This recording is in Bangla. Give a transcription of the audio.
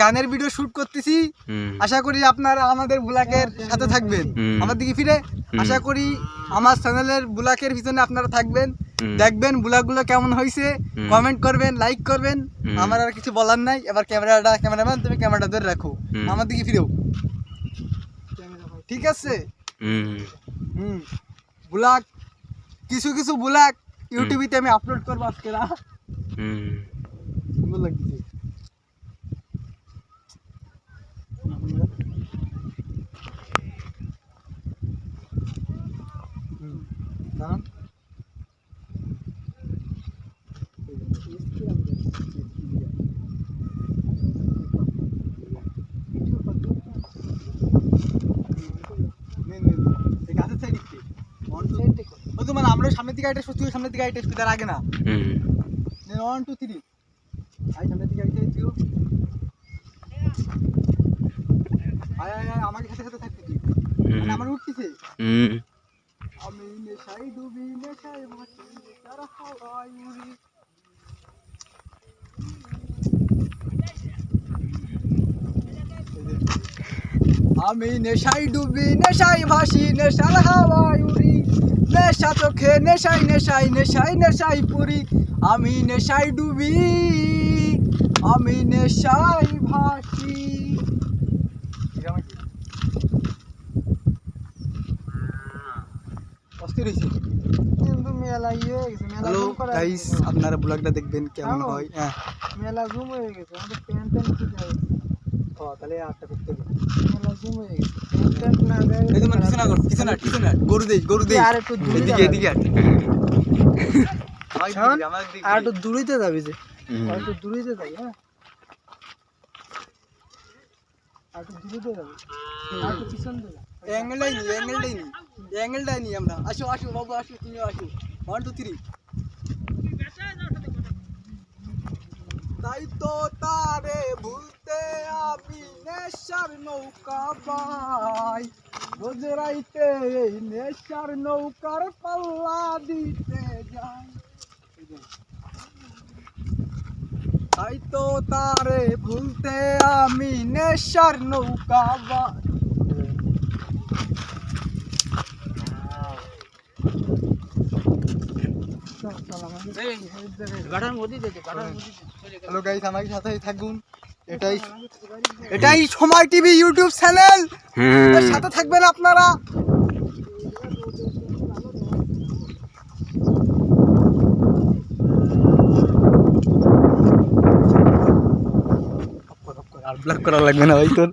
গানের ভিডিও শুট করতেছি। আশা করি আপনারা আমাদের ব্লগের সাথে থাকবেন, আমার দিকে ফিরে। আশা করি আমার চ্যানেলের ব্লগের পিছনে আপনারা থাকবেন, দেখবেন ব্লগগুলো কেমন হয়েছে, কমেন্ট করবেন, লাইক করবেন। আমার আর কিছু বলার নাই। এবার ক্যামেরাম্যান তুমি ক্যামেরাটা ধরে রাখো, আমার দিকে ফিরেও, ঠিক আছে? ব্লগ কিছু কিছু ব্লগ ইউটিউবে আমি আপলোড করবো আজকে। সুন্দর লাগছে। আমরা সামনের দিকে আইটা সত্যি সামনের দিকে আইটা তার আগে না। 1 2 3 আই সামনের দিকে আইটা দিও। আয় আয় আয় আমার সাথে সাথে থাকতে তুই। মানে আমার উঠতেছে। আমি নেশায় ডুবি নেশায় ভাসি তার হাওয়ায় উড়ি। আমি নেশায় ডুবি নেশায় ভাসি নেশার হাওয়ায় উড়ি। নেশা চোখে নেশাই নেশাই নেশাই নেশাই পুরি। আমি নেশায় ডুবি আমি নেশায় ভাসি। অস্থির হয়েছে কিন্তু মেলা ইয়ে হয়ে গেছে। হ্যালো গাইস, আপনারা ব্লগটা দেখবেন কেমন হয়। হ্যাঁ মেলা জুম হয়ে গেছে, আমাদের প্যান্ট কি যায়। ও তাহলে আটটা করতে হবে। মেলা জুম হয়ে গেছে, প্যান্ট না দেয়। এই তোমার কিছু না গরু দেই আর একটু এদিকে আর একটু দূরেতে যাবি যে, আর একটু দূরেতে যাই। হ্যাঁ আর একটু দূরেতে যাবি, আর একটু পিছন দে। অ্যাঙ্গেলটাই নি আমরা। আসো আসো বাবু আসো, তুমিও আসো। 1 2 3। তাই তো তারে ভুলতে আমি নেশার নৌকা পাই, রোজ রাইতে এই নেশার নৌকার পাল্লা দিতে যাই। তাই তো তারে ভুলতে আমি নেশার নৌকা পাই। হ্যালো গাইস, আমার সাথে থাকুন। এটাই সময় টিভি ইউটিউব চ্যানেল, সাথে থাকবেন আপনারা। আর ব্লগ করা লাগবে না ভাই তোর।